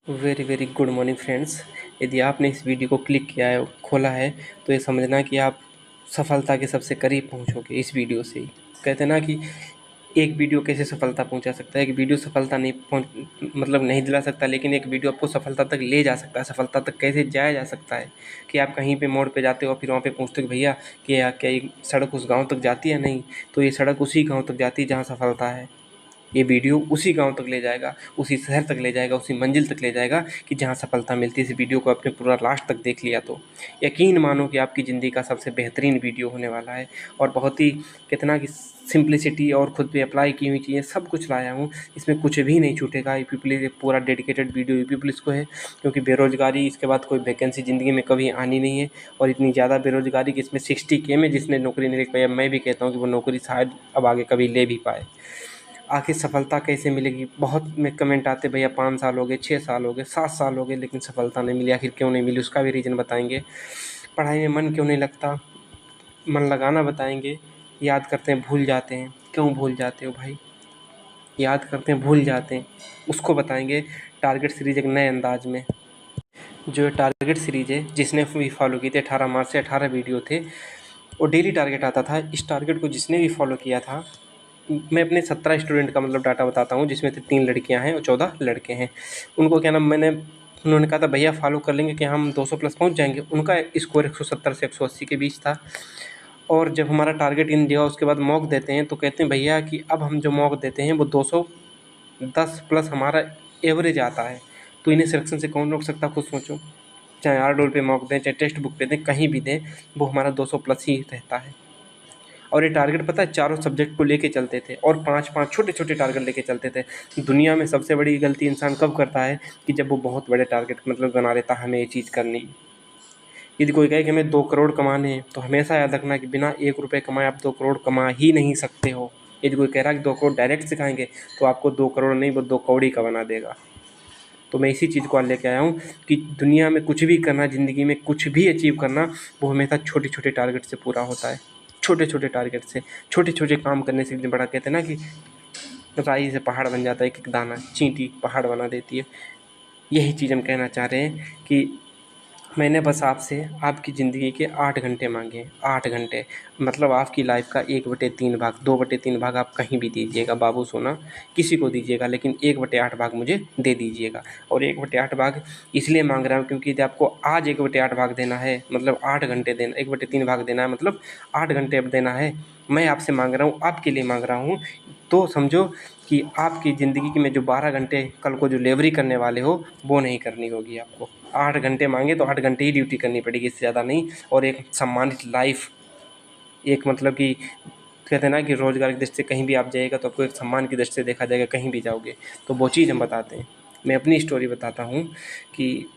Very very good morning friends. यदि आपने इस वीडियो को क्लिक किया है, खोला है, तो ये समझना कि आप सफलता के सबसे करीब पहुंचोगे इस वीडियो से ही। कहते हैं ना कि एक वीडियो कैसे सफलता पहुंचा सकता है। एक वीडियो सफलता नहीं नहीं दिला सकता, लेकिन एक वीडियो आपको सफलता तक ले जा सकता है। सफलता तक कैसे जाया जा सकता है कि आप कहीं पे मोड़ पे जाते हो, फिर वहाँ पे पूछते हो कि भैया कि क्या ये सड़क उस गाँव तक जाती है? नहीं, तो ये सड़क उसी गाँव तक जाती है जहाँ सफलता है। ये वीडियो उसी गांव तक ले जाएगा, उसी शहर तक ले जाएगा, उसी मंजिल तक ले जाएगा कि जहां सफलता मिलती है। इस वीडियो को आपने पूरा लास्ट तक देख लिया तो यकीन मानो कि आपकी ज़िंदगी का सबसे बेहतरीन वीडियो होने वाला है। और बहुत ही कितना कि सिंप्लिसिटी और खुद पे अप्लाई की हुई चीज़ें सब कुछ लाया हूँ। इसमें कुछ भी नहीं छूटेगा। यूपी पुलिस पूरा डेडिकेटेड वीडियो यूपी पुलिस को है, क्योंकि बेरोज़गारी इसके बाद कोई वैकेंसी ज़िंदगी में कभी आनी नहीं है। और इतनी ज़्यादा बेरोज़गारी कि इसमें 60K में जिसने नौकरी नहीं ले पाई, मैं भी कहता हूँ कि वो नौकरी शायद अब आगे कभी ले भी पाए। आखिर सफलता कैसे मिलेगी? बहुत में कमेंट आते, भैया 5 साल हो गए, 6 साल हो गए, 7 साल हो गए, लेकिन सफलता नहीं मिली। आखिर क्यों नहीं मिली? उसका भी रीज़न बताएंगे। पढ़ाई में मन क्यों नहीं लगता? मन लगाना बताएंगे। याद करते हैं भूल जाते हैं। क्यों भूल जाते हो भाई? याद करते हैं भूल जाते हैं, उसको बताएंगे। टारगेट सीरीज़ एक नए अंदाज में, जो टारगेट सीरीज़ है जिसने भी फॉलो की थी, 18 मार्च से 18 वीडियो थे, वो डेली टारगेट आता था। इस टारगेट को जिसने भी फॉलो किया था, मैं अपने 17 स्टूडेंट का डाटा बताता हूँ, जिसमें से 3 लड़कियाँ हैं और 14 लड़के हैं। उनको क्या नाम उन्होंने कहा था भैया फॉलो कर लेंगे कि हम 200 प्लस पहुँच जाएंगे। उनका स्कोर 170 से 180 के बीच था। और जब हमारा टारगेट इन दिया, उसके बाद मॉक देते हैं तो कहते हैं भैया कि अब हम जो मॉक देते हैं वो 210 प्लस हमारा एवरेज आता है। तो इन्हें सिलेक्शन से कौन रोक सकता? खुद सोचो। चाहे आरडोल पे मॉक दें, चाहे टेक्स्ट बुक पे दें, कहीं भी दें, वो हमारा 200 प्लस ही रहता है। और ये टारगेट पता है चारों सब्जेक्ट को लेके चलते थे, और 5-5 छोटे-छोटे टारगेट लेके चलते थे। दुनिया में सबसे बड़ी गलती इंसान कब करता है? कि जब वो बहुत बड़े टारगेट बना लेता है, हमें ये चीज़ करनी है। यदि कोई कहे कि हमें 2 करोड़ कमाने हैं, तो हमेशा याद रखना कि बिना 1 रुपए कमाए आप 2 करोड़ कमा ही नहीं सकते हो। यदि कोई कह रहा है कि 2 करोड़ डायरेक्ट सिखाएँगे, तो आपको 2 करोड़ नहीं, वो 2 कौड़ी का बना देगा। तो मैं इसी चीज़ को आज लेके आया हूँ कि दुनिया में कुछ भी करना, ज़िंदगी में कुछ भी अचीव करना, वो हमेशा छोटे-छोटे टारगेट से पूरा होता है। छोटे-छोटे टारगेट से, छोटे-छोटे काम करने से एक दिन बड़ा, कहते हैं ना कि राई से पहाड़ बन जाता है, एक-एक दाना, चींटी पहाड़ बना देती है। यही चीज़ हम कहना चाह रहे हैं कि मैंने बस आपसे आपकी ज़िंदगी के 8 घंटे माँगे हैं। 8 घंटे आपकी लाइफ़ का 1/3 भाग, 2/3 भाग आप कहीं भी दीजिएगा बाबू सोना, किसी को दीजिएगा, लेकिन 1/8 भाग मुझे दे दीजिएगा। और 1/8 भाग इसलिए माँग रहा हूँ क्योंकि यदि आपको आज 1/8 भाग देना है, 8 घंटे देना, 1/3 भाग देना है, 8 घंटे अब देना है। मैं आपसे माँग रहा हूँ, आपके लिए माँग रहा हूँ। तो समझो कि आपकी ज़िंदगी की में जो 12 घंटे कल को जो डिलीवरी करने वाले हो, वो नहीं करनी होगी आपको। 8 घंटे माँगे तो 8 घंटे ही ड्यूटी करनी पड़ेगी, इससे ज़्यादा नहीं। और एक सम्मानित लाइफ़, एक कि कहते हैं ना कि रोज़गार की दृष्टि से कहीं भी आप जाइएगा तो आपको एक सम्मान की दृष्टि से देखा जाएगा, कहीं भी जाओगे। तो वो चीज़ हम बताते हैं। मैं अपनी स्टोरी बताता हूँ कि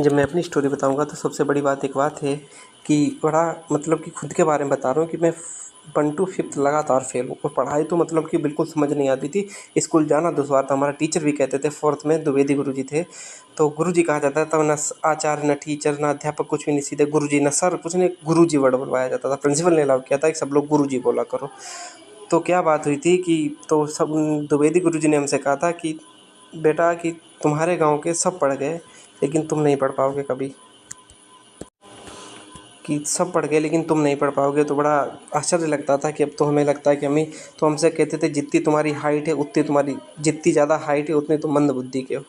जब मैं अपनी स्टोरी बताऊँगा तो सबसे बड़ी बात एक बात है कि बड़ा कि खुद के बारे में बता रहा हूँ कि मैं 1 to 5th लगातार फेल हूँ। और पढ़ाई तो कि बिल्कुल समझ नहीं आती थी। स्कूल जाना दुश्वार था। हमारा टीचर भी कहते थे, 4th में द्विवेदी गुरुजी थे, तो गुरुजी कहा जाता था। ना आचार्य, ना टीचर, ना अध्यापक, कुछ भी नहीं, सीधे गुरुजी, ना सर कुछ नहीं, गुरुजी वर्ड बुलवाया जाता था। प्रिंसिपल ने अलाउ किया था कि सब लोग गुरुजी बोला करो। तो क्या बात हुई थी कि तो सब द्विवेदी गुरुजी ने हमसे कहा था कि बेटा कि तुम्हारे गाँव के सब पढ़ गए, लेकिन तुम नहीं पढ़ पाओगे कभी। कि सब पढ़ गए लेकिन तुम नहीं पढ़ पाओगे। तो बड़ा आश्चर्य लगता था कि अब तो हमें लगता है कि हमें, तो हमसे कहते थे जितनी तुम्हारी हाइट है उतनी तुम्हारी, जितनी ज़्यादा हाइट है उतनी तुम मंद बुद्धि के हो।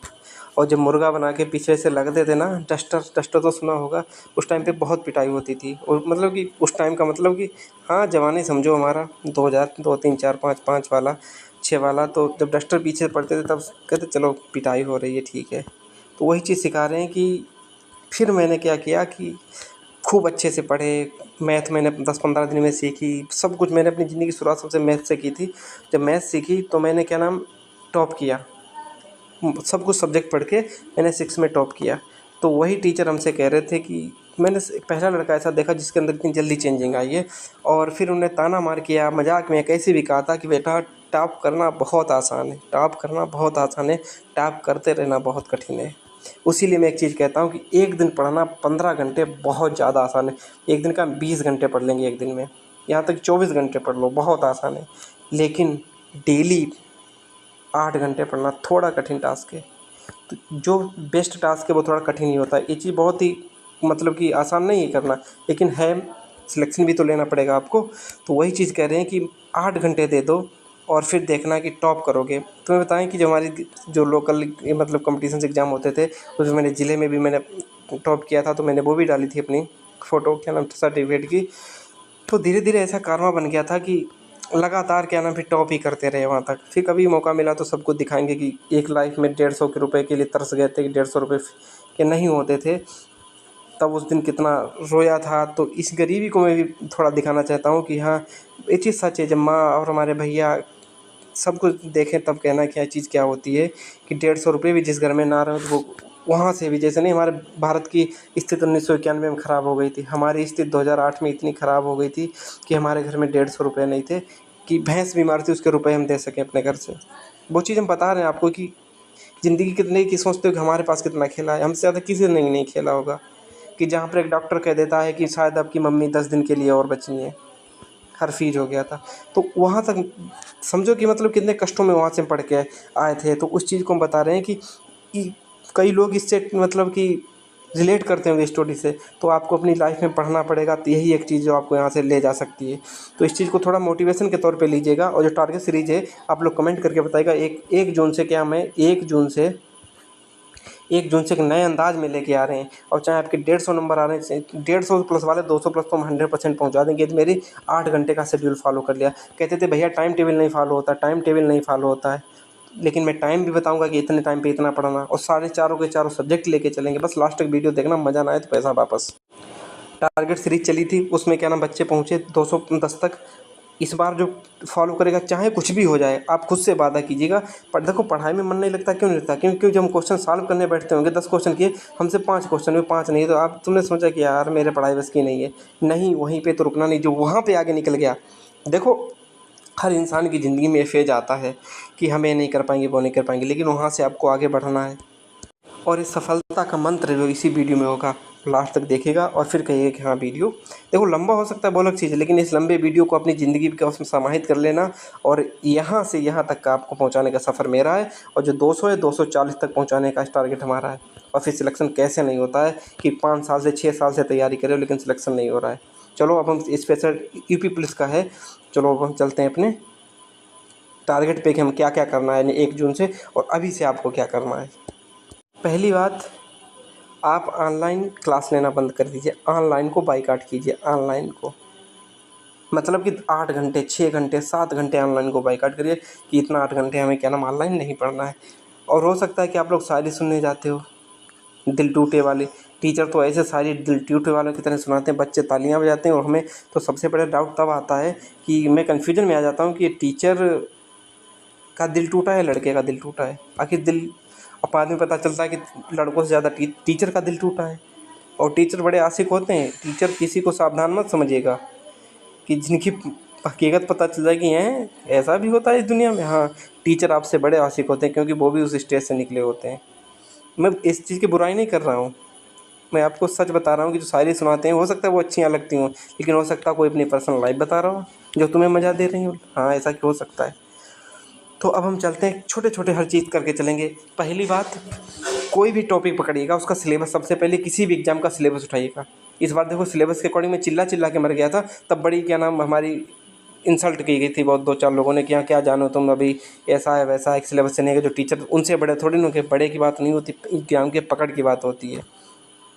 और जब मुर्गा बना के पीछे से लगते थे ना, डस्टर तो सुना होगा, उस टाइम पे बहुत पिटाई होती थी। और कि उस टाइम का कि हाँ, जवानी समझो हमारा 2000, 2, 3, 4, 5, 5 वाला, 6 वाला। तो जब डस्टर पीछे पड़ते थे तब कहते चलो पिटाई हो रही है, ठीक है। तो वही चीज़ सिखा रहे हैं कि फिर मैंने क्या किया कि खूब अच्छे से पढ़े। मैथ मैंने 10-15 दिन में सीखी। सब कुछ मैंने अपनी ज़िंदगी की शुरुआत सबसे मैथ से की थी। जब मैथ सीखी तो मैंने टॉप किया। सब कुछ सब्जेक्ट पढ़ के मैंने 6 में टॉप किया। तो वही टीचर हमसे कह रहे थे कि मैंने पहला लड़का ऐसा देखा जिसके अंदर इतनी जल्दी चेंजिंग आई है। और फिर उन्हें ताना मार किया, मजाक में कैसे भी कहा था कि बेटा टॉप करना बहुत आसान है, टॉप करना बहुत आसान है, टॉप करते रहना बहुत कठिन है। उसी लिए मैं एक चीज़ कहता हूँ कि एक दिन पढ़ना 15 घंटे बहुत ज़्यादा आसान है। एक दिन का 20 घंटे पढ़ लेंगे एक दिन में, यहाँ तक 24 घंटे पढ़ लो, बहुत आसान है। लेकिन डेली 8 घंटे पढ़ना थोड़ा कठिन टास्क है। तो जो बेस्ट टास्क है वो थोड़ा कठिन ही होता है। ये चीज़ बहुत ही मतलब कि आसान नहीं है करना, लेकिन है, सिलेक्शन भी तो लेना पड़ेगा आपको। तो वही चीज़ कह रहे हैं कि 8 घंटे दे दो और फिर देखना कि टॉप करोगे। तुम्हें बताएं कि जो हमारी जो लोकल मतलब कॉम्पिटिशन एग्ज़ाम होते थे, उसमें मैंने ज़िले में भी मैंने टॉप किया था, तो मैंने वो भी डाली थी अपनी फ़ोटो क्या नाम सर्टिफिकेट की। तो धीरे धीरे ऐसा कारवां बन गया था कि लगातार क्या नाम फिर टॉप ही करते रहे वहाँ तक। फिर कभी मौका मिला तो सबको दिखाएंगे कि एक लाइफ में 150 के रुपये के लिए तरस गए थे कि 150 रुपये के नहीं होते थे, तब उस दिन कितना रोया था। तो इस गरीबी को मैं भी थोड़ा दिखाना चाहता हूँ कि हाँ, ये चीज़ सच है। जब माँ और हमारे भैया सब कुछ देखें तब कहना क्या चीज़ क्या होती है कि 150 रुपये भी जिस घर में ना रहो तो वो वहाँ से भी, जैसे नहीं हमारे भारत की स्थिति 1991 में ख़राब हो गई थी, हमारी स्थिति 2008 में इतनी ख़राब हो गई थी कि हमारे घर में 150 रुपये नहीं थे कि भैंस बीमार थी उसके रुपए हम दे सकें अपने घर से। वो चीज़ हम बता रहे हैं आपको कि ज़िंदगी कितने की सोचते हो कि हमारे पास कितना खेला है, हमसे ज़्यादा किसी ने नहीं खेला होगा। कि जहाँ पर एक डॉक्टर कह देता है कि शायद आपकी मम्मी 10 दिन के लिए और बची हैं, हर फीज हो गया था। तो वहाँ तक समझो कि मतलब कितने कष्टों में वहाँ से पढ़ के आए थे। तो उस चीज़ को हम बता रहे हैं कि कई लोग इससे मतलब कि रिलेट करते होंगे स्टोरी से। तो आपको अपनी लाइफ में पढ़ना पड़ेगा, तो यही एक चीज़ जो आपको यहाँ से ले जा सकती है। तो इस चीज़ को थोड़ा मोटिवेशन के तौर पे लीजिएगा। और जो टारगेट सीरीज़ है आप लोग कमेंट करके बताइएगा। एक जून से क्या मैं 1 जून से एक नए अंदाज में लेके आ रहे हैं। और चाहे आपके 150 नंबर आ रहे हैं, 150 प्लस वाले 200 प्लस तो हम 100% पहुंचा देंगे। यदि मेरी 8 घंटे का शेड्यूल फॉलो कर लिया। कहते थे भैया टाइम टेबल नहीं फॉलो होता, टाइम टेबल नहीं फॉलो होता है, लेकिन मैं टाइम भी बताऊंगा कि इतने टाइम पे इतना पढ़ना, और सारे चारों के चारों सब्जेक्ट लेके चलेंगे। बस लास्ट तक वीडियो देखना, मज़ा ना आए तो पैसा वापस। टारगेट सीरीज चली थी, उसमें क्या नाम बच्चे पहुँचे 210 तक। इस बार जो फॉलो करेगा चाहे कुछ भी हो जाए, आप खुद से वादा कीजिएगा। पर देखो पढ़ाई में मन नहीं लगता, क्यों नहीं लगता? क्योंकि जब हम क्वेश्चन सॉल्व करने बैठते होंगे 10 क्वेश्चन किए, हमसे 5 क्वेश्चन में 5 नहीं, तो आप तुमने सोचा कि यार मेरे पढ़ाई बस की नहीं है। नहीं, वहीं पे तो रुकना नहीं, जो वहाँ पे आगे निकल गया। देखो हर इंसान की ज़िंदगी में ये फेज आता है कि हम ये नहीं कर पाएंगे, वो नहीं कर पाएंगे, लेकिन वहाँ से आपको आगे बढ़ना है। और इस सफलता का मंत्र जो इसी वीडियो में होगा, लास्ट तक देखिएगा और फिर कहिएगा कि हाँ वीडियो देखो लंबा हो सकता है, वो अलग चीज़ है, लेकिन इस लंबे वीडियो को अपनी ज़िंदगी का उसमें समाहित कर लेना। और यहाँ से यहाँ तक का आपको पहुँचाने का सफ़र मेरा है, और जो 200 है 240 तक पहुँचाने का टारगेट हमारा है। और फिर सिलेक्शन कैसे नहीं होता है कि 5 साल से 6 साल से तैयारी करें लेकिन सिलेक्शन नहीं हो रहा है। चलो अब हम स्पेशल यूपी पुलिस का है, चलो अब हम चलते हैं अपने टारगेट पे कि हम क्या क्या करना है 1 जून से, और अभी से आपको क्या करना है। पहली बात, आप ऑनलाइन क्लास लेना बंद कर दीजिए, ऑनलाइन को बाइकाट कीजिए। ऑनलाइन को मतलब कि 8 घंटे 6 घंटे 7 घंटे ऑनलाइन को बाइकाट करिए कि इतना 8 घंटे हमें क्या नाम ऑनलाइन नहीं पढ़ना है। और हो सकता है कि आप लोग शायरी सुनने जाते हो, दिल टूटे वाली। टीचर तो ऐसे शायरी दिल टूटे वालों की तरह सुनाते हैं, बच्चे तालियां बजाते हैं। और हमें तो सबसे बड़ा डाउट तब आता है कि मैं कन्फ्यूजन में आ जाता हूँ कि ये टीचर का दिल टूटा है, लड़के का दिल टूटा है। आखिर दिल अब बाद में पता चलता है कि लड़कों से ज़्यादा टीचर का दिल टूटा है। और टीचर बड़े आशिक होते हैं। टीचर किसी को सावधान मत समझिएगा कि जिनकी हकीकत पता चल जाएगी हैं ऐसा भी होता है इस दुनिया में। हाँ, टीचर आपसे बड़े आशिक होते हैं क्योंकि वो भी उस स्टेज से निकले होते हैं। मैं इस चीज़ की बुराई नहीं कर रहा हूँ, मैं आपको सच बता रहा हूँ कि जो शायरी सुनाते हैं हो सकता है वो अच्छी लगती हों, लेकिन हो सकता है कोई अपनी पर्सनल लाइफ बता रहा हो जो तुम्हें मज़ा दे रही हो। हाँ, ऐसा हो सकता है। तो अब हम चलते हैं, छोटे छोटे हर चीज़ करके चलेंगे। पहली बात, कोई भी टॉपिक पकड़िएगा उसका सिलेबस, सबसे पहले किसी भी एग्ज़ाम का सिलेबस उठाइएगा। इस बार देखो सिलेबस के अकॉर्डिंग मैं चिल्ला चिल्ला के मर गया था, तब बड़ी क्या नाम हमारी इंसल्ट की गई थी बहुत 2-4 लोगों ने कि हाँ क्या जानो तुम, अभी ऐसा है वैसा है, सिलेबस से नहीं है। जो टीचर उनसे बड़े थोड़ी ना, के बड़े की बात नहीं होती, एग्जाम के पकड़ की बात होती है,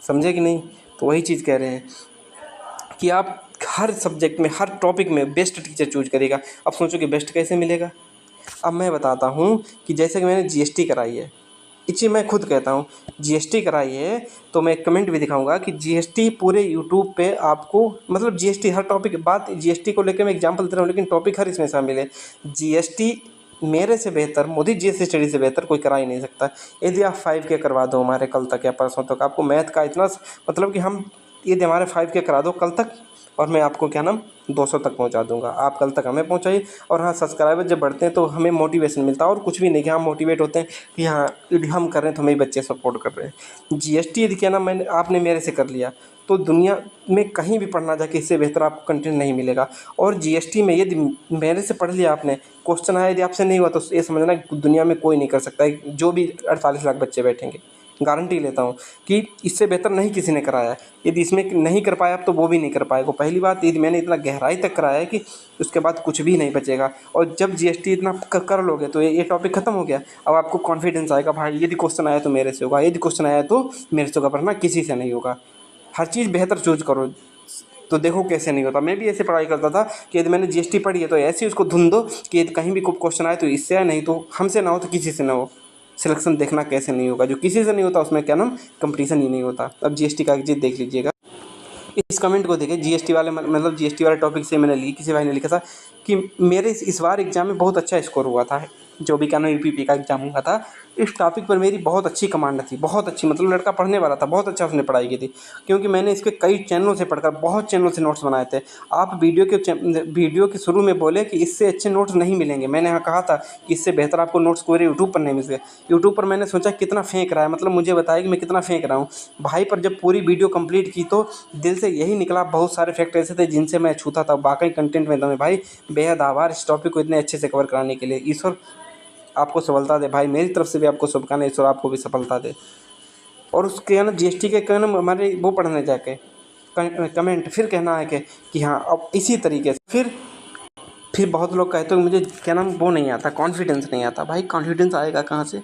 समझे कि नहीं? तो वही चीज़ कह रहे हैं कि आप हर सब्जेक्ट में हर टॉपिक में बेस्ट टीचर चूज करेगा। अब सोचो कि बेस्ट कैसे मिलेगा। अब मैं बताता हूँ कि जैसे कि मैंने जीएसटी कराई है, इसी मैं खुद कहता हूँ जीएसटी कराई है, तो मैं एक कमेंट भी दिखाऊंगा कि जीएसटी पूरे यूट्यूब पे आपको, मतलब जीएसटी हर टॉपिक, बात जीएसटी को लेकर मैं एग्जांपल दे रहा हूँ लेकिन टॉपिक हर इसमें शामिल है। जीएसटी मेरे से बेहतर, मोदी जीएसटी स्टडी से बेहतर कोई करा ही नहीं सकता। यदि आप 5K करवा दो हमारे कल तक या परसों तक, आपको मैथ का इतना मतलब कि हम, यदि हमारे 5K करा दो कल तक, और मैं आपको क्या नाम 200 तक पहुंचा दूंगा, आप कल तक हमें पहुंचाइए। और हाँ, सब्सक्राइबर जब बढ़ते हैं तो हमें मोटिवेशन मिलता है, और कुछ भी नहीं कि हम मोटिवेट होते हैं कि हाँ यदि हम कर रहे हैं तो हमें बच्चे सपोर्ट कर रहे हैं। जीएसटी यदि क्या नाम मैंने आपने मेरे से कर लिया, तो दुनिया में कहीं भी पढ़ना जाके इससे बेहतर आपको कंटेंट नहीं मिलेगा। और जीएसटी में यदि मेरे से पढ़ लिया आपने, क्वेश्चन आया यदि आपसे नहीं हुआ तो ये समझना कि दुनिया में कोई नहीं कर सकता है, जो भी 48 लाख बच्चे बैठेंगे। गारंटी लेता हूँ कि इससे बेहतर नहीं किसी ने कराया है। यदि इसमें नहीं कर पाया तो वो भी नहीं कर पाएगा। पहली बात, यदि मैंने इतना गहराई तक कराया है कि उसके बाद कुछ भी नहीं बचेगा। और जब जीएसटी इतना कर लोगे तो ये टॉपिक खत्म हो गया। अब आपको कॉन्फिडेंस आएगा, भाई यदि क्वेश्चन आया तो मेरे से होगा, यदि क्वेश्चन आया तो मेरे से होगा, वरना किसी से नहीं होगा। हर चीज़ बेहतर चूज करो। तो देखो कैसे नहीं होता। मैं भी ऐसे पढ़ाई करता था कि यदि मैंने जीएसटी पढ़ी है तो ऐसे उसको धुन दो कि यदि कहीं भी क्वेश्चन आए तो इससे आए, नहीं तो हमसे ना हो तो किसी से ना हो। सिलेक्शन देखना कैसे नहीं होगा, जो किसी से नहीं होता उसमें क्या नाम कंपटीशन ही नहीं होता। अब जीएसटी का एक चीज़ देख लीजिएगा, इस कमेंट को देखिए। जीएसटी वाले मतलब जीएसटी वाले टॉपिक से मैंने ली, किसी भाई ने लिखा था कि मेरे इस बार एग्जाम में बहुत अच्छा स्कोर हुआ था, जो भी क्या नाम यूपीपी का एग्जाम हुआ था। इस टॉपिक पर मेरी बहुत अच्छी कमांड थी, बहुत अच्छी, मतलब लड़का पढ़ने वाला था, बहुत अच्छा उसने पढ़ाई की थी। क्योंकि मैंने इसके कई चैनलों से पढ़कर बहुत चैनलों से नोट्स बनाए थे। आप वीडियो के शुरू में बोले कि इससे अच्छे नोट्स नहीं मिलेंगे। मैंने यहाँ कहा था कि इससे बेहतर आपको नोट्स पूरे यूट्यूब पर नहीं मिलेंगे। यूट्यूब पर मैंने सोचा कितना फेंक रहा है, मतलब मुझे बताया कि मैं कितना फेंक रहा हूँ भाई। पर जब पूरी वीडियो कंप्लीट की तो दिल से यही निकला। बहुत सारे फैक्ट ऐसे थे जिनसे मैं छूता था, वाकई कंटेंट में दम है भाई। बेहद आभार इस टॉपिक को इतने अच्छे से कवर कराने के लिए। ईश्वर आपको सफलता दे भाई, मेरी तरफ से भी आपको शुभकामनाएं, ईश्वर आपको भी सफलता दे। और उसके है ना जीएसटी के क्या नाम हमारे वो पढ़ने जाके कमेंट फिर कहना है कि हाँ अब इसी तरीके से फिर बहुत लोग कहते हैं मुझे क्या नाम वो नहीं आता, कॉन्फिडेंस नहीं आता। भाई कॉन्फिडेंस आएगा कहाँ से?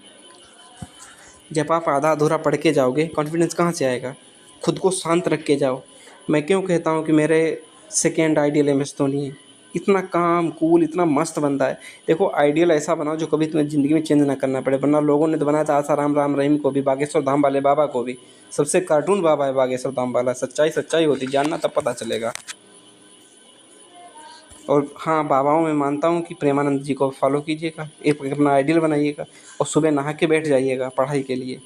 जब आप आधा अधूरा पढ़ के जाओगे, कॉन्फिडेंस कहाँ से आएगा? खुद को शांत रख के जाओ। मैं क्यों कहता हूँ कि मेरे second ideal M S Dhoni है। इतना काम कूल, इतना मस्त बंदा है। देखो आइडियल ऐसा बनाओ जो कभी तुम्हें ज़िंदगी में चेंज ना करना पड़े, वरना लोगों ने तो बनाया था आसाराम राम रहीम को भी, बागेश्वर धाम वाले बाबा को भी। सबसे कार्टून बाबा है बागेश्वर धाम वाला। सच्चाई सच्चाई होती, जानना तब पता चलेगा। और हाँ, बाबाओं में मानता हूँ कि प्रेमानंद जी को फॉलो कीजिएगा, एक अपना आइडियल बनाइएगा और सुबह नहा के बैठ जाइएगा पढ़ाई के लिए।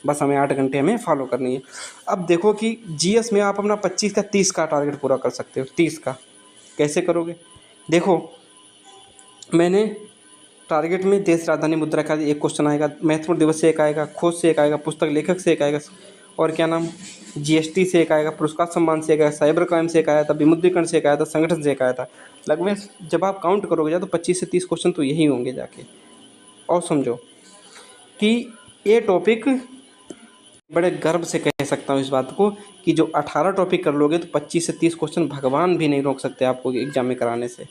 बस हमें 8 घंटे हमें फॉलो करनी है। अब देखो कि जीएस में आप अपना 25 का 30 का टारगेट पूरा कर सकते हो। 30 का कैसे करोगे? देखो मैंने टारगेट में देश राजधानी मुद्रा का एक क्वेश्चन आएगा, महत्वपूर्ण दिवस से एक आएगा, खोज से एक आएगा, पुस्तक लेखक से एक आएगा, और क्या नाम जीएसटी से एक आएगा, पुरस्कार सम्मान से एक आएगा, साइबर क्राइम से एक आया था, विमुद्रीकरण से एक आया था, संगठन से एक आया था। लगभग जब आप काउंट करोगे जा तो 25 से 30 क्वेश्चन तो यही होंगे जाके। और समझो कि ये टॉपिक बड़े गर्व से कह सकता हूँ इस बात को कि जो 18 टॉपिक कर लोगे तो 25 से 30 क्वेश्चन भगवान भी नहीं रोक सकते आपको एग्जाम में कराने से।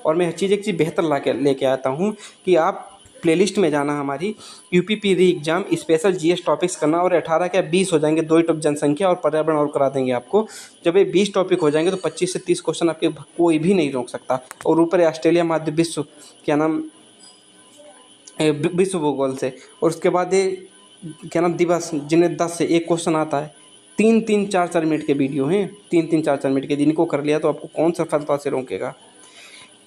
और मैं हर चीज़ एक चीज़ बेहतर लेके आता हूँ कि आप प्लेलिस्ट में जाना हमारी, यूपीपी री एग्जाम स्पेशल जीएस टॉपिक्स करना, और 18 क्या 20 हो जाएंगे, 2 ही टॉप जनसंख्या और पर्यावरण और करा देंगे आपको। जब ये 20 टॉपिक हो जाएंगे तो 25 से 30 क्वेश्चन आपके कोई भी नहीं रोक सकता। और ऊपर ऑस्ट्रेलिया माध्य विश्व क्या नाम विश्व भूगोल से, और उसके बाद ये क्या नाम दिवस जिन्हें 10 से 1 क्वेश्चन आता है। 3-3 4-4 मिनट के वीडियो हैं, 3-3 4-4 मिनट के, जिनको कर लिया तो आपको कौन सफलता से रोकेगा।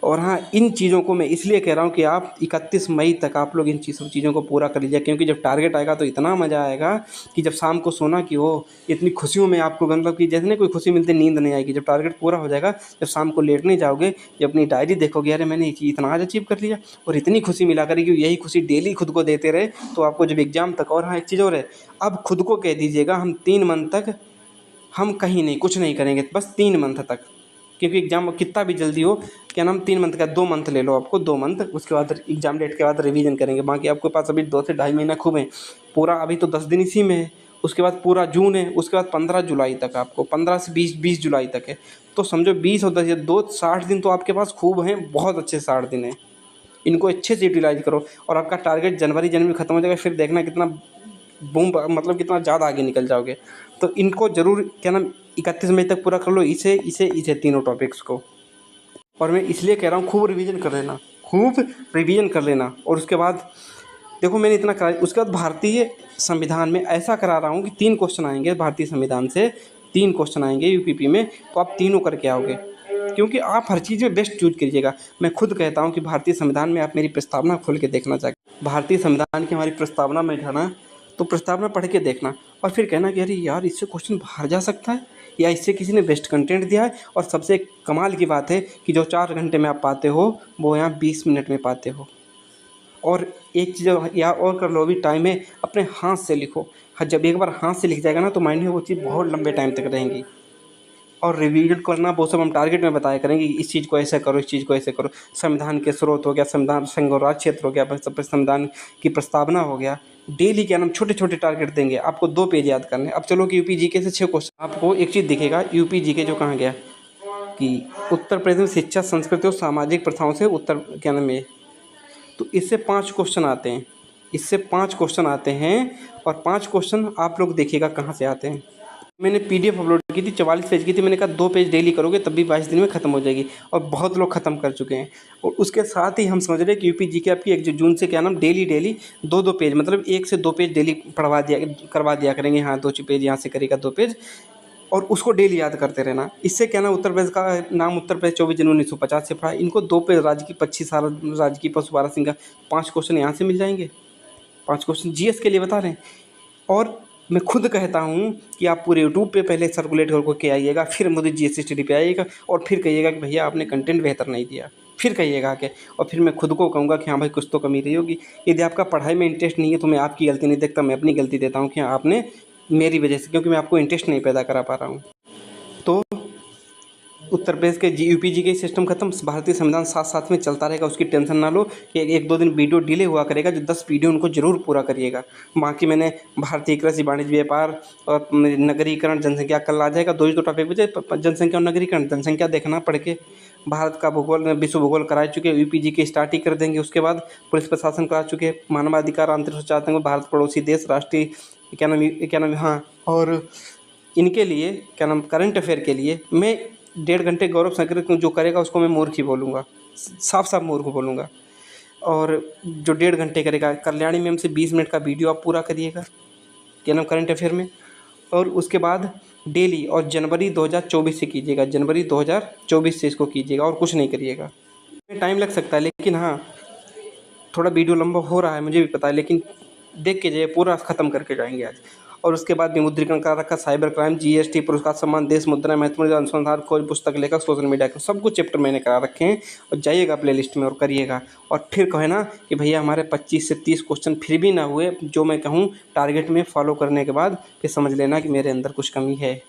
और हाँ, इन चीज़ों को मैं इसलिए कह रहा हूँ कि आप 31 मई तक आप लोग इन चीज़ों को पूरा कर लीजिए, क्योंकि जब टारगेट आएगा तो इतना मज़ा आएगा कि जब शाम को सोना कि हो इतनी खुशियों में आपको, मतलब कि जैसे ना कोई खुशी मिलती नींद नहीं आएगी। जब टारगेट पूरा हो जाएगा, जब शाम को लेटने जाओगे, जब अपनी डायरी देखोगे, अरे मैंने इतना आज अचीव कर लिया, और इतनी खुशी मिला करेगी। यही खुशी डेली खुद को देते रहे तो आपको जब एग्ज़ाम तक। और हाँ, एक चीज़ और है, अब खुद को कह दीजिएगा हम 3 मंथ तक हम कहीं नहीं कुछ नहीं करेंगे, बस 3 मंथ तक। क्योंकि एग्ज़ाम कितना भी जल्दी हो, क्या नाम 3 मंथ का 2 मंथ ले लो आपको, 2 मंथ, उसके बाद एग्ज़ाम डेट के बाद रिवीजन करेंगे। बाकी आपके पास अभी 2 से ढाई महीना खूब है। पूरा अभी तो 10 दिन इसी में है, उसके बाद पूरा जून है, उसके बाद 15 जुलाई तक आपको, 15 से 20 जुलाई तक है। तो समझो 20 और 10 2 60 दिन तो आपके पास खूब हैं, बहुत अच्छे 60 दिन हैं। इनको अच्छे से यूटिलाइज करो और आपका टारगेट जनवरी में ख़त्म हो जाएगा। फिर देखना कितना बूम, मतलब कितना ज़्यादा आगे निकल जाओगे। तो इनको ज़रूर क्या नाम 31 मई तक पूरा कर लो, इसे तीनों टॉपिक्स को। और मैं इसलिए कह रहा हूँ खूब रिवीजन कर लेना, खूब रिवीजन कर लेना। और उसके बाद देखो मैंने इतना करा, उसके बाद भारतीय संविधान में ऐसा करा रहा हूँ कि 3 क्वेश्चन आएंगे भारतीय संविधान से, 3 क्वेश्चन आएंगे यूपीपी में, तो आप तीनों करके आओगे। क्योंकि आप हर चीज़ में बेस्ट चूज कीजिएगा। मैं खुद कहता हूँ कि भारतीय संविधान में आप मेरी प्रस्तावना खोल के देखना चाहिए। भारतीय संविधान की हमारी प्रस्तावना में जाना, तो प्रस्तावना पढ़ के देखना और फिर कहना कि अरे यार इससे क्वेश्चन बाहर जा सकता है, या इससे किसी ने बेस्ट कंटेंट दिया है। और सबसे कमाल की बात है कि जो 4 घंटे में आप पाते हो वो यहाँ 20 मिनट में पाते हो। और एक चीज़ या और कर लो, अभी टाइम है, अपने हाथ से लिखो। हाँ, जब एक बार हाथ से लिख जाएगा ना तो माइंड में वो चीज़ बहुत लंबे टाइम तक रहेंगी। और रिवीजन करना वो सब हम टारगेट में बताया करेंगे, इस चीज़ को ऐसे करो, इस चीज़ को ऐसे करो। संविधान के स्रोत हो गया, संविधान संघ और राज्य क्षेत्र हो गया, संविधान की प्रस्तावना हो गया। डेली क्या नाम छोटे छोटे टारगेट देंगे आपको, 2 पेज याद करने। अब चलो कि यूपी जीके से 6 क्वेश्चन, आपको एक चीज़ दिखेगा यूपी जीके जो कहाँ गया कि उत्तर प्रदेश में शिक्षा, संस्कृति और सामाजिक प्रथाओं से उत्तर क्या नाम है, तो इससे 5 क्वेश्चन आते हैं, इससे 5 क्वेश्चन आते हैं। और 5 क्वेश्चन आप लोग देखिएगा कहाँ से आते हैं। मैंने पीडीएफ अपलोड की थी, 44 पेज की थी। मैंने कहा 2 पेज डेली करोगे तब भी 22 दिन में ख़त्म हो जाएगी, और बहुत लोग ख़त्म कर चुके हैं। और उसके साथ ही हम समझ रहे हैं कि यूपी जीके आपकी 1 जून से क्या नाम डेली 2-2 पेज, मतलब 1 से 2 पेज डेली करवा दिया करेंगे। हाँ, 2 पेज यहाँ से करेगा 2 पेज, और उसको डेली याद करते रहना। इससे क्या ना उत्तर प्रदेश का नाम, उत्तर प्रदेश 24 जनवरी 1950 से पढ़ा। इनको 2 पेज राज्य की 25 साल राज्य की पशुपालन सिंह का 5 क्वेश्चन यहाँ से मिल जाएंगे। 5 क्वेश्चन जीएस के लिए बता रहे हैं। और मैं खुद कहता हूँ कि आप पूरे यूट्यूब पे पहले सर्कुलेट करके आइएगा, फिर मुझे जीएस स्टडी पे आइएगा, और फिर कहिएगा कि भैया आपने कंटेंट बेहतर नहीं दिया, फिर कहिएगा आके। और फिर मैं खुद को कहूँगा कि हाँ भाई कुछ तो कमी रही होगी। यदि आपका पढ़ाई में इंटरेस्ट नहीं है तो मैं आपकी गलती नहीं देखता, मैं अपनी गलती देता हूँ कि हाँ आपने मेरी वजह से, क्योंकि मैं आपको इंटरेस्ट नहीं पैदा करा पा रहा हूँ। तो उत्तर प्रदेश के यूपी जी के सिस्टम खत्म, भारतीय संविधान साथ साथ में चलता रहेगा, उसकी टेंशन ना लो कि 1-2 दिन वीडियो डिले हुआ करेगा। जो 10 वीडियो उनको जरूर पूरा करिएगा। बाकी मैंने भारतीय कृषि, वाणिज्य, व्यापार और नगरीकरण, जनसंख्या कल आ जाएगा। 2 ही तो टॉपिक बचे, जनसंख्या और नगरीकरण। जनसंख्या देखना पढ़ के, भारत का भूगोल में विश्व भूगोल करा चुके, यूपी जी के स्टार्ट ही कर देंगे। उसके बाद पुलिस प्रशासन करा चुके, मानवाधिकार, आंतरिक आतंक, भारत पड़ोसी देश, राष्ट्रीय क्या नाम हाँ। और इनके लिए क्या नाम करंट अफेयर के लिए मैं 1.5 घंटे गौरव शंकर जो करेगा उसको मैं मूर्ख ही बोलूँगा, साफ साफ मूर्ख बोलूँगा। और जो 1.5 घंटे करेगा कल्याणी मैम से 20 मिनट का वीडियो आप पूरा करिएगा क्या नाम करंट अफेयर में। और उसके बाद डेली, और जनवरी 2024 से कीजिएगा, जनवरी 2024 से इसको कीजिएगा, और कुछ नहीं करिएगा। टाइम लग सकता है, लेकिन हाँ थोड़ा वीडियो लंबा हो रहा है मुझे भी पता है, लेकिन देख के जाइए, पूरा ख़त्म करके जाएंगे आज। और उसके बाद विमुद्रीकरण करा रखा, साइबर क्राइम, जीएसटी, पुरस्कार सम्मान, देश मुद्रा, महत्वपूर्ण अनुसंधान, खोज, पुस्तक लेखक, सोशल मीडिया के सब कुछ चैप्टर मैंने करा रखे हैं। और जाइएगा प्लेलिस्ट में और करिएगा। और फिर कहे ना कि भैया हमारे 25 से 30 क्वेश्चन फिर भी ना हुए, जो मैं कहूँ टारगेट में फॉलो करने के बाद, फिर समझ लेना कि मेरे अंदर कुछ कमी है।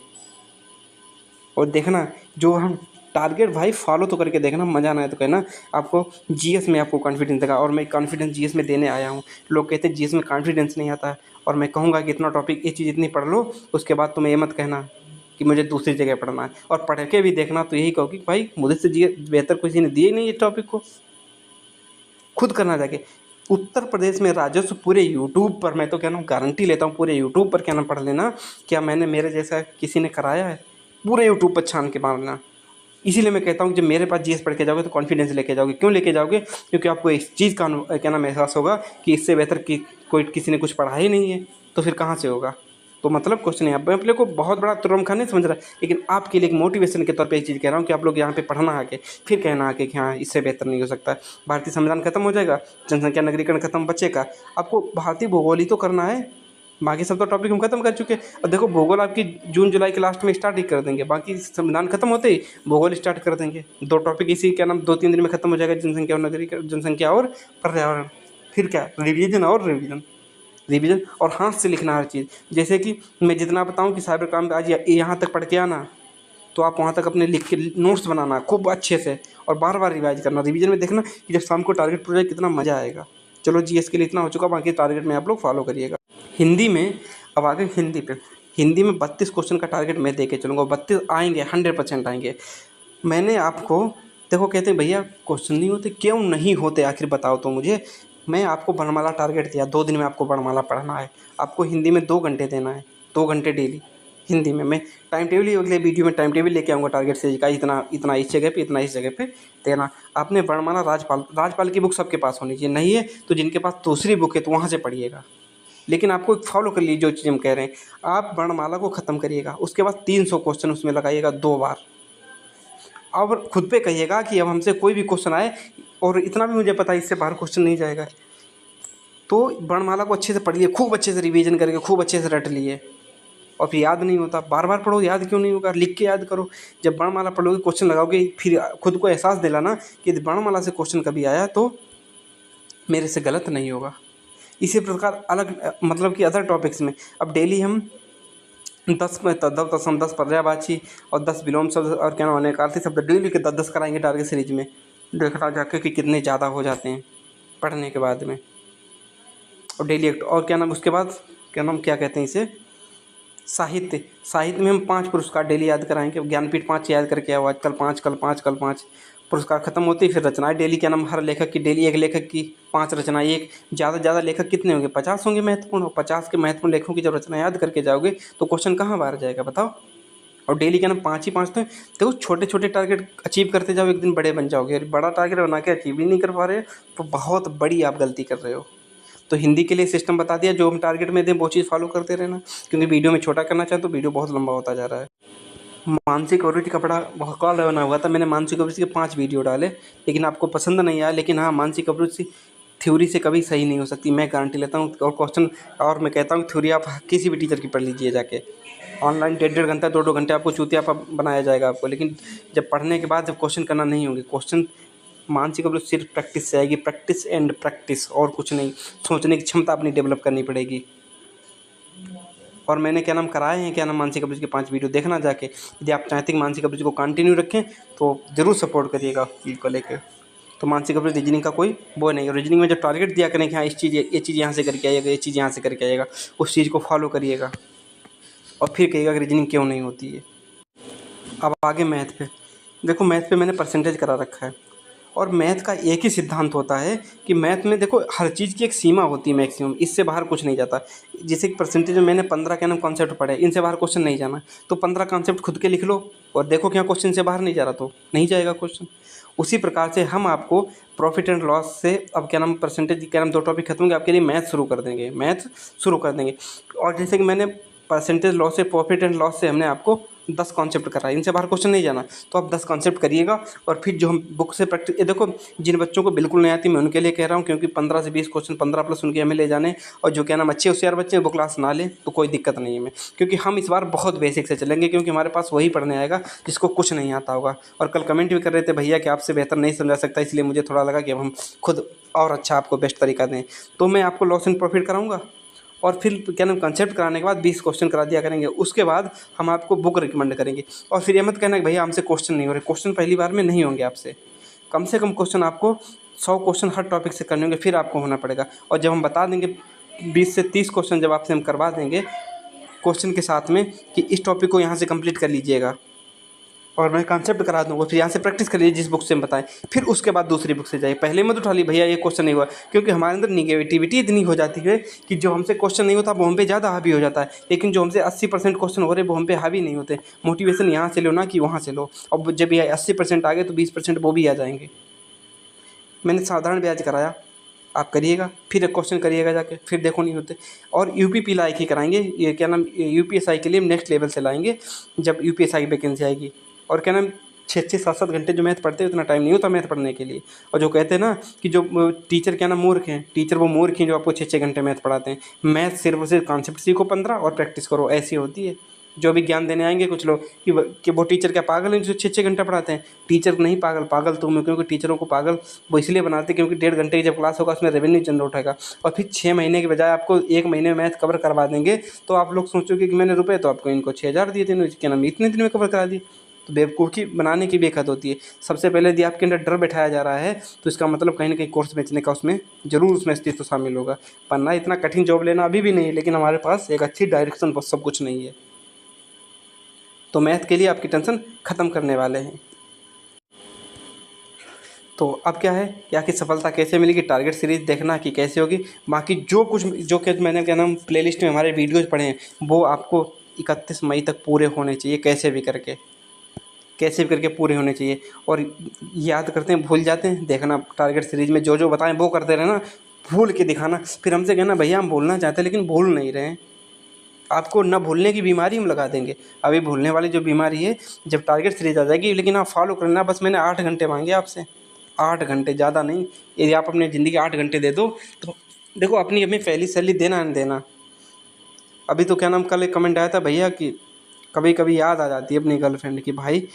और देखना जो हम टारगेट भाई फॉलो तो करके देखना, मज़ा ना आए तो कहना। आपको जीएस में आपको कॉन्फिडेंस देगा, और मैं कॉन्फिडेंस जीएस में देने आया हूँ। लोग कहते हैं जीएस में कॉन्फिडेंस नहीं आता है, और मैं कहूँगा कि इतना टॉपिक, ये चीज़ इतनी पढ़ लो, उसके बाद तुम्हें ये मत कहना कि मुझे दूसरी जगह पढ़ना है। और पढ़ के भी देखना तो यही कहो कि भाई मुझे से जीएस बेहतर किसी ने दिए नहीं इस टॉपिक को, खुद करना जाके। उत्तर प्रदेश में राजस्व पूरे यूट्यूब पर, मैं तो कह रहा हूँ गारंटी लेता हूँ, पूरे यूट्यूब पर क्या नाम पढ़ लेना। क्या मैंने मेरे जैसा किसी ने कराया है? पूरे यूट्यूब पर छान के मारना। इसीलिए मैं कहता हूँ जब मेरे पास जीएस पढ़ के जाओगे तो कॉन्फिडेंस लेके जाओगे। क्यों लेके जाओगे? क्योंकि आपको इस चीज़ का क्या नाम एहसास होगा कि इससे बेहतर कि कोई किसी ने कुछ पढ़ा ही नहीं है, तो फिर कहाँ से होगा? तो मतलब कुछ नहीं। मैं अपने को बहुत बड़ा तुरम नहीं समझ रहा, लेकिन आपके लिए एक मोटिवेशन के तौर पे ये चीज़ कह रहा हूँ कि आप लोग यहाँ पे पढ़ना आके, फिर कहना आके कि हाँ इससे बेहतर नहीं हो सकता। भारतीय संविधान खत्म हो जाएगा, जनसंख्या नगरीकरण खत्म, बचेगा आपको भारतीय भूगोल ही तो करना है। बाकी सब तो टॉपिक हम खत्म कर चुके हैं। और देखो भूगोल आपकी जून जुलाई के लास्ट में स्टार्ट ही कर देंगे, बाकी संविधान खत्म होते ही भूगोल स्टार्ट कर देंगे। 2 टॉपिक इसी क्या नाम 2-3 दिन में खत्म हो जाएगा, जनसंख्या और नगरीकरण, जनसंख्या और पर्यावरण। फिर क्या रिवीजन और रिवीजन, रिवीजन और हाथ से लिखना हर चीज़। जैसे कि मैं जितना बताऊं कि साइबर क्राइम आज यहाँ तक पढ़ के आना, तो आप वहाँ तक अपने लिख के नोट्स बनाना खूब अच्छे से, और बार बार रिवाइज करना। रिवीजन में देखना कि जब शाम को टारगेट पूरा कितना मज़ा आएगा। चलो जीएस के लिए इतना हो चुका, बाकी टारगेट में आप लोग फॉलो करिएगा। हिंदी में अब आगे हिंदी पे, हिंदी में 32 क्वेश्चन का टारगेट मैं दे के चलूँगा। 32 आएंगे, 100% आएंगे। मैंने आपको देखो, कहते हैं भैया क्वेश्चन नहीं होते, क्यों नहीं होते आखिर बताओ तो मुझे। मैं आपको वर्णमाला टारगेट दिया, 2 दिन में आपको वर्णमाला पढ़ना है। आपको हिंदी में 2 घंटे देना है, 2 घंटे डेली हिंदी में। मैं टाइम टेबल ही अगले वीडियो में टाइम टेबल लेके आऊँगा टारगेट से का, इतना इतना इस जगह पे, इतना इस जगह पे देना। आपने वर्णमाला राजपाल की बुक सबके पास होनी चाहिए, नहीं है तो जिनके पास दूसरी बुक है तो वहाँ से पढ़िएगा। लेकिन आपको फॉलो कर लीजिए जो चीज़ हम कह रहे हैं। आप वर्णमाला को ख़त्म करिएगा, उसके बाद 300 क्वेश्चन उसमें लगाइएगा 2 बार। और खुद पे कहिएगा कि अब हमसे कोई भी क्वेश्चन आए, और इतना भी मुझे पता है इससे बाहर क्वेश्चन नहीं जाएगा, तो वर्णमाला को अच्छे से पढ़ लिए, खूब अच्छे से रिवीजन करके खूब अच्छे से रट लिए। और फिर याद नहीं होता, बार बार पढ़ो, याद क्यों नहीं होगा? लिख के याद करो। जब वर्णमाला पढ़ोगे, क्वेश्चन लगाओगे, फिर खुद को एहसास दिलाना कि यदि वर्णमाला से क्वेश्चन कभी आया तो मेरे से गलत नहीं होगा। इसी प्रकार अलग मतलब कि अदर टॉपिक्स में अब डेली हम 10 में तद्भव तत्सम 10 पर्यायवाची और 10 विलोम शब्द और क्या नाम अनेकार्थी शब्द डेली के 10-10 कराएंगे टारगेट सीरीज में। देखना जाके कि कितने ज़्यादा हो जाते हैं पढ़ने के बाद में। और डेली एक्ट और क्या नाम उसके बाद क्या नाम क्या कहते हैं इसे, साहित्य। साहित्य में हम 5 पुरस्कार डेली याद कराएंगे। ज्ञानपीठ 5 याद करके आओ, आज कल 5 कल 5 कल 5 पुरस्कार खत्म होते ही फिर रचनाएं डेली क्या नाम हर लेखक की डेली एक लेखक की 5 रचनाएं। एक ज़्यादा से ज़्यादा लेखक कितने होंगे, 50 होंगे महत्वपूर्ण। और 50 के महत्वपूर्ण लेखकों की जब रचना याद करके जाओगे तो क्वेश्चन कहाँ बाहर जाएगा बताओ। और डेली क्या नाम 5 ही 5 तो देखो छोटे छोटे टारगेट अचीव करते जाओ, एक दिन बड़े बन जाओगे। बड़ा टारगेट बना के अचीव ही नहीं कर पा रहे तो बहुत बड़ी आप गलती कर रहे हो। तो हिंदी के लिए सिस्टम बता दिया, जो हम टारगेट में दें वो चीज़ फॉलो करते रहना, क्योंकि वीडियो में छोटा करना चाहते तो वीडियो बहुत लंबा होता जा रहा है। मानसिक प्रवृत्ति का बड़ा बहुत कॉल बना हुआ था, मैंने मानसिक प्रवृत्ति के 5 वीडियो डाले लेकिन आपको पसंद नहीं आया। लेकिन हाँ, मानसिक प्रवृत्ति थ्योरी से कभी सही नहीं हो सकती, मैं गारंटी लेता हूँ। और क्वेश्चन और मैं कहता हूँ थ्योरी आप किसी भी टीचर की पढ़ लीजिए जाके, ऑनलाइन 1.5 घंटा 2-2 घंटे आपको चूतिया बनाया जाएगा आपको। लेकिन जब पढ़ने के बाद जब क्वेश्चन करना नहीं होंगे, क्वेश्चन मानसिक प्रवृत्ति सिर्फ प्रैक्टिस से आएगी, प्रैक्टिस एंड प्रैक्टिस और कुछ नहीं। सोचने की क्षमता अपनी डेवलप करनी पड़ेगी। और मैंने क्या नाम कराए हैं क्या नाम मानसिक प्रवृत्ति के 5 वीडियो देखना जाके। यदि आप चाहते हैं मानसिक प्रवृत्ति को कंटिन्यू रखें तो ज़रूर सपोर्ट करिएगा चीज़ को लेकर। तो मानसिक प्रवृत्ति रीजनिंग का कोई वो नहीं है। रीजनिंग में जो टारगेट दिया करें कि हाँ इस चीज़ ये चीज़ यहाँ से करके आइएगा, ये चीज़ यहाँ से करके आइएगा, उस चीज़ को फॉलो करिएगा और फिर कहिएगा कि रीजनिंग क्यों नहीं होती है। अब आगे मैथ पे देखो, मैथ पे मैंने परसेंटेज करा रखा है। और मैथ का एक ही सिद्धांत होता है कि मैथ में देखो हर चीज़ की एक सीमा होती है मैक्सिमम, इससे बाहर कुछ नहीं जाता। जैसे कि परसेंटेज में मैंने 15 क्या नाम कॉन्सेप्ट पढ़े, इनसे बाहर क्वेश्चन नहीं जाना। तो 15 कॉन्सेप्ट खुद के लिख लो और देखो क्या क्वेश्चन से बाहर नहीं जा रहा तो नहीं जाएगा क्वेश्चन। उसी प्रकार से हम आपको प्रॉफिट एंड लॉस से अब क्या नाम परसेंटेज क्या नाम 2 टॉपिक खत्म होंगे, आपके लिए मैथ शुरू कर देंगे, मैथ शुरू कर देंगे। और जैसे कि मैंने परसेंटेज लॉस से प्रॉफिट एंड लॉस से हमने आपको 10 कॉन्सेप्ट कराए, इनसे बाहर क्वेश्चन नहीं जाना। तो आप 10 कॉन्सेप्ट करिएगा और फिर जो हम बुक से प्रैक्टिस, ये देखो जिन बच्चों को बिल्कुल नहीं आती मैं उनके लिए कह रहा हूँ, क्योंकि 15 से 20 क्वेश्चन 15 प्लस उनके हमें ले जाने। और जो क्या नाम अच्छे होशियार बच्चे हैं वो क्लास ना लें तो कोई दिक्कत नहीं है हमें, क्योंकि हम इस बार बहुत बेसिक से चलेंगे, क्योंकि हमारे पास वही पढ़ने आएगा जिसको कुछ नहीं आता होगा। और कल कमेंट भी कर रहे थे भैया कि आपसे बेहतर नहीं समझा सकता, इसलिए मुझे थोड़ा लगा कि अब हम खुद और अच्छा आपको बेस्ट तरीका दें। तो मैं आपको लॉस एंड प्रॉफिट कराऊंगा और फिर क्या नाम कंसेप्ट कराने के बाद 20 क्वेश्चन करा दिया करेंगे। उसके बाद हम आपको बुक रिकमेंड करेंगे। और फिर ये मत कहना कि भैया हमसे क्वेश्चन नहीं हो रहे, क्वेश्चन पहली बार में नहीं होंगे आपसे। कम से कम क्वेश्चन आपको 100 क्वेश्चन हर टॉपिक से करने होंगे, फिर आपको होना पड़ेगा। और जब हम बता देंगे 20 से 30 क्वेश्चन जब आपसे हम करवा देंगे क्वेश्चन के साथ में कि इस टॉपिक को यहाँ से कंप्लीट कर लीजिएगा और मैं कॉन्सेप्ट करा दूँगा, फिर यहाँ से प्रैक्टिस कर लीजिए जिस बुक से हम बताएं, फिर उसके बाद दूसरी बुक से जाइए। पहले मत उठा ली भैया ये क्वेश्चन नहीं हुआ, क्योंकि हमारे अंदर निगेटिविटी इतनी हो जाती है कि जो हमसे क्वेश्चन नहीं होता वो हम पे ज़्यादा हावी हो जाता है, लेकिन जो हमसे 80% क्वेश्चन हो रहे वो हम पे हावी नहीं होते। मोटिवेशन यहाँ से लो ना कि वहाँ से लो। अब जब ये 80% आ गए तो 20% वो भी आ जाएंगे। मैंने साधारण ब्याज कराया, आप करिएगा, फिर एक क्वेश्चन करिएगा जाके, फिर देखो नहीं होते। और यूपीपी लायक ही कराएंगे, ये क्या नाम यूपीएसआई के लिए नेक्स्ट लेवल से लाएंगे जब यूपीएसआई की वैकेंसी आएगी। और क्या नाम 6-6 7-7 घंटे जो मैथ पढ़ते हैं उतना टाइम नहीं होता मैथ पढ़ने के लिए। और जो कहते हैं ना कि जो टीचर क्या नाम मूर्ख हैं, टीचर वो मूर्ख हैं जो आपको 6-6 घंटे मैथ पढ़ाते हैं। मैथ सिर्फ और सिर्फ कॉन्सेप्ट सीखो 15 और प्रैक्टिस करो, ऐसी होती है। जो भी ज्ञान देने आएंगे कुछ लोग कि वो टीचर क्या पागल हैं जो 6-6 घंटा पढ़ाते हैं। टीचर नहीं पागल, पागल तुम हो, क्योंकि टीचरों को पागल वो इसलिए बनाते हैं क्योंकि 1.5 घंटे की जब क्लास होगा उसमें रेवेन्यू जनरेट होगा। और फिर 6 महीने के बजाय आपको 1 महीने में मैथ कवर करवा देंगे तो आप लोग सोचोगे कि मैंने रुपए तो आपको इनको 6,000 दिए थे, क्या नाम इतने दिन में कवर करा दिए। तो बेवकूफ़ी बनाने की भी एक हद होती है। सबसे पहले यदि आपके अंदर डर बैठाया जा रहा है तो इसका मतलब कहीं ना कहीं कोर्स बेचने का उसमें ज़रूर उसमें अस्तित्व शामिल होगा। पढ़ना इतना कठिन जॉब लेना अभी भी नहीं है, लेकिन हमारे पास एक अच्छी डायरेक्शन सब कुछ नहीं है। तो मैथ के लिए आपकी टेंशन ख़त्म करने वाले हैं। तो अब क्या है कि आखिर सफलता कैसे मिलेगी, टारगेट सीरीज देखना कि कैसे होगी। बाकी जो कुछ जो कि मैंने क्या नाम प्लेलिस्ट में हमारे वीडियोज़ पढ़े हैं वो आपको 31 मई तक पूरे होने चाहिए, कैसे भी करके पूरे होने चाहिए। और याद करते हैं भूल जाते हैं, देखना टारगेट सीरीज में जो जो बताएं वो करते रहना, भूल के दिखाना। फिर हमसे कहना भैया हम भूलना चाहते हैं लेकिन भूल नहीं रहे हैं। आपको न भूलने की बीमारी हम लगा देंगे। अभी भूलने वाली जो बीमारी है जब टारगेट सीरीज आ जाएगी, लेकिन आप फॉलो करना। बस मैंने 8 घंटे मांगे आपसे, 8 घंटे, ज़्यादा नहीं। यदि आप अपनी ज़िंदगी 8 घंटे दे दो तो देखो अपनी अपनी पहली सैलरी देना नहीं देना। अभी तो क्या नाम कल एक कमेंट आया था भैया कि कभी कभी याद आ जाती है अपनी गर्लफ्रेंड की। भाई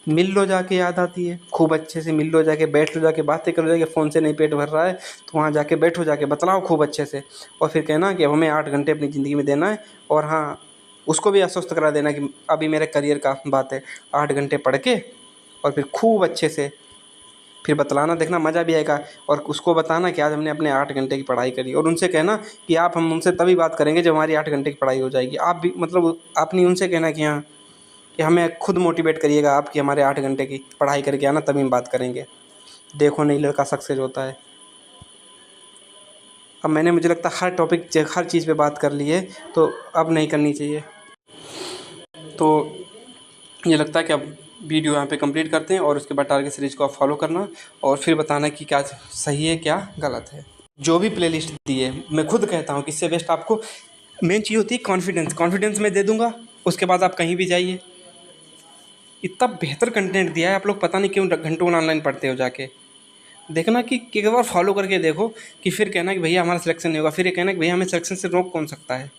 मिल लो जाके, याद आती है खूब अच्छे से, मिल लो जाके, बैठ लो जाके, बातें कर लो जाके। फ़ोन से नहीं पेट भर रहा है तो वहाँ जाके बैठो, जाके बतलाओ खूब अच्छे से। और फिर कहना कि अब हमें 8 घंटे अपनी ज़िंदगी में देना है। और हाँ, उसको भी आश्वस्त करा देना कि अभी मेरे करियर का बात है, 8 घंटे पढ़ के और फिर खूब अच्छे से फिर बतलाना, देखना मज़ा भी आएगा। और उसको बताना कि आज हमने अपने 8 घंटे की पढ़ाई करी। और उनसे कहना कि आप हम उनसे तभी बात करेंगे जब हमारी 8 घंटे की पढ़ाई हो जाएगी। आप भी मतलब आप नहीं, उनसे कहना कि हाँ, कि हमें खुद मोटिवेट करिएगा आप कि हमारे 8 घंटे की पढ़ाई करके आना, तभी हम बात करेंगे। देखो नहीं लड़का सक्सेस होता है। अब मैंने, मुझे लगता है हर टॉपिक हर चीज़ पे बात कर ली है, तो अब नहीं करनी चाहिए। तो मुझे लगता है कि अब वीडियो यहाँ पे कंप्लीट करते हैं और उसके बाद टारगेट सीरीज़ को आप फॉलो करना और फिर बताना कि क्या सही है क्या गलत है। जो भी प्लेलिस्ट दी है मैं खुद कहता हूँ कि इससे बेस्ट आपको मेन चीज़ होती है कॉन्फिडेंस। कॉन्फिडेंस मैं दे दूँगा, उसके बाद आप कहीं भी जाइए। इतना बेहतर कंटेंट दिया है, आप लोग पता नहीं क्यों घंटों ऑनलाइन पढ़ते हो जाके। देखना कि एक बार फॉलो करके देखो, कि फिर कहना कि भैया हमारा सिलेक्शन नहीं होगा, फिर ये कहना कि भैया हमें सिलेक्शन से रोक कौन सकता है।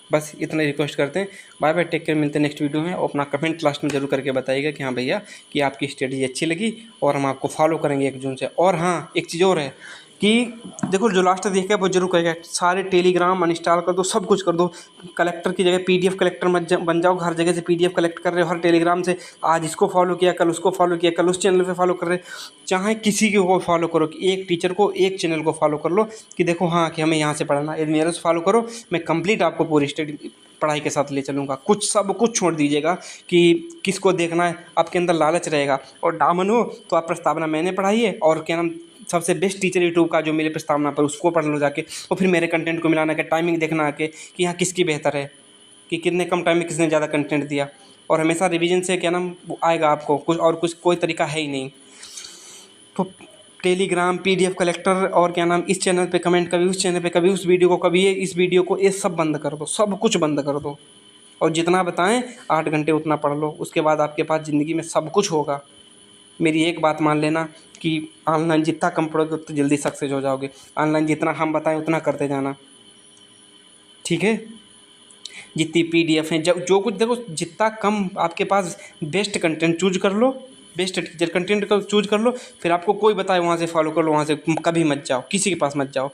बस इतना रिक्वेस्ट करते हैं। बाय बाय, टेक केयर, मिलते हैं नेक्स्ट वीडियो में। और अपना कमेंट लास्ट में जरूर करके बताइएगा कि हाँ भैया कि आपकी स्ट्रेटजी अच्छी लगी और हम आपको फॉलो करेंगे 1 जून से। और हाँ, एक चीज़ और है कि देखो, जो लास्ट तक देखेगा वो जरूर कहेगा सारे टेलीग्राम अनइंस्टॉल कर दो, सब कुछ कर दो। कलेक्टर की जगह पीडीएफ कलेक्टर मत बन जाओ, हर जगह से पीडीएफ कलेक्ट कर रहे हो, हर टेलीग्राम से। आज इसको फॉलो किया, कल उसको फॉलो किया, कल उस चैनल पे फॉलो कर रहे। चाहे किसी को फॉलो करो, कि एक टीचर को, एक चैनल को फॉलो कर लो कि देखो हाँ कि हमें यहाँ से पढ़ना है। यदि मेरे से फॉलो करो, मैं कंप्लीट आपको पूरी स्टडी पढ़ाई के साथ ले चलूँगा। कुछ सब कुछ छोड़ दीजिएगा कि किसको देखना है, आपके अंदर लालच रहेगा। और डामन हो तो आप प्रस्तावना मैंने पढ़ाई है, और क्या नाम, सबसे बेस्ट टीचर यूट्यूब का जो मेरे प्रस्तावना पर, उसको पढ़ लो जाके। और फिर मेरे कंटेंट को मिलाना के टाइमिंग देखना आके कि हाँ किसकी बेहतर है, कि कितने कम टाइम में किसने ज़्यादा कंटेंट दिया। और हमेशा रिवीजन से क्या नाम वो आएगा आपको, कुछ कोई तरीका है ही नहीं। तो टेलीग्राम, पीडीएफ कलेक्टर और क्या नाम, इस चैनल पे कमेंट, कभी उस चैनल पे, कभी उस वीडियो को, कभी ये इस वीडियो को, ये सब बंद कर दो, सब कुछ बंद कर दो। और जितना बताएं 8 घंटे उतना पढ़ लो, उसके बाद आपके पास ज़िंदगी में सब कुछ होगा। मेरी एक बात मान लेना कि ऑनलाइन जितना कम पढ़ोगे उतना जल्दी सक्सेस हो जाओगे। ऑनलाइन जितना हम बताएं उतना करते जाना, ठीक है। जितनी पीडीएफ है, जब जो कुछ देखो, जितना कम आपके पास, बेस्ट कंटेंट चूज कर लो, बेस्ट टीचर कंटेंट को चूज कर लो। फिर आपको कोई बताए वहाँ से फॉलो कर लो, वहाँ से कभी मत जाओ, किसी के पास मत जाओ।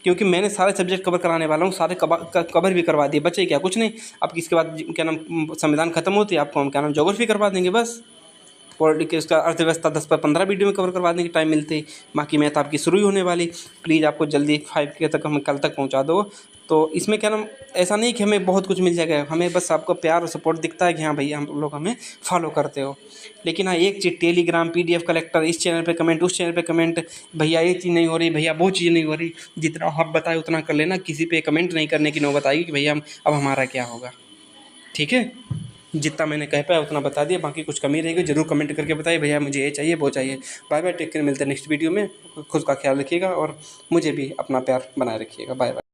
क्योंकि मैंने सारे सब्जेक्ट कवर कराने वाला हूँ, सारे कवर भी करवा दिए, बचे क्या, कुछ नहीं। अब इसके बाद क्या नाम संविधान खत्म होती है, आपको हम क्या नाम ज्योग्राफी करवा देंगे बस। पॉलिटिक्स, उसका अर्थव्यवस्था 10 पर 15 वीडियो में कवर करवा देंगे टाइम मिलते ही। बाकी मैथ आपकी शुरू ही होने वाली। प्लीज़ आपको जल्दी 5 के तक, हमें कल तक पहुंचा दो। तो इसमें क्या नाम, ऐसा नहीं कि हमें बहुत कुछ मिल जाएगा, हमें बस आपका प्यार और सपोर्ट दिखता है कि हाँ भैया हम लोग हमें फॉलो करते हो। लेकिन हाँ, एक चीज़, टेलीग्राम, पीडीएफ कलेक्टर, इस चैनल पे कमेंट, उस चैनल पे कमेंट, भैया ये चीज़ नहीं हो रही, भैया वो चीज़ नहीं हो रही, जितना हम बताए उतना कर लेना। किसी पे कमेंट नहीं करने की नौबत आएगी कि भैया हम अब हमारा क्या होगा, ठीक है। जितना मैंने कह पाया उतना बता दिया, बाकी कुछ कमी रहेगी ज़रूर कमेंट करके बताइए, भैया मुझे ये चाहिए वो चाहिए। बाय बाय, टेक केयर, मिलते हैं नेक्स्ट वीडियो में। खुद का ख्याल रखिएगा और मुझे भी अपना प्यार बनाए रखिएगा। Bye bye.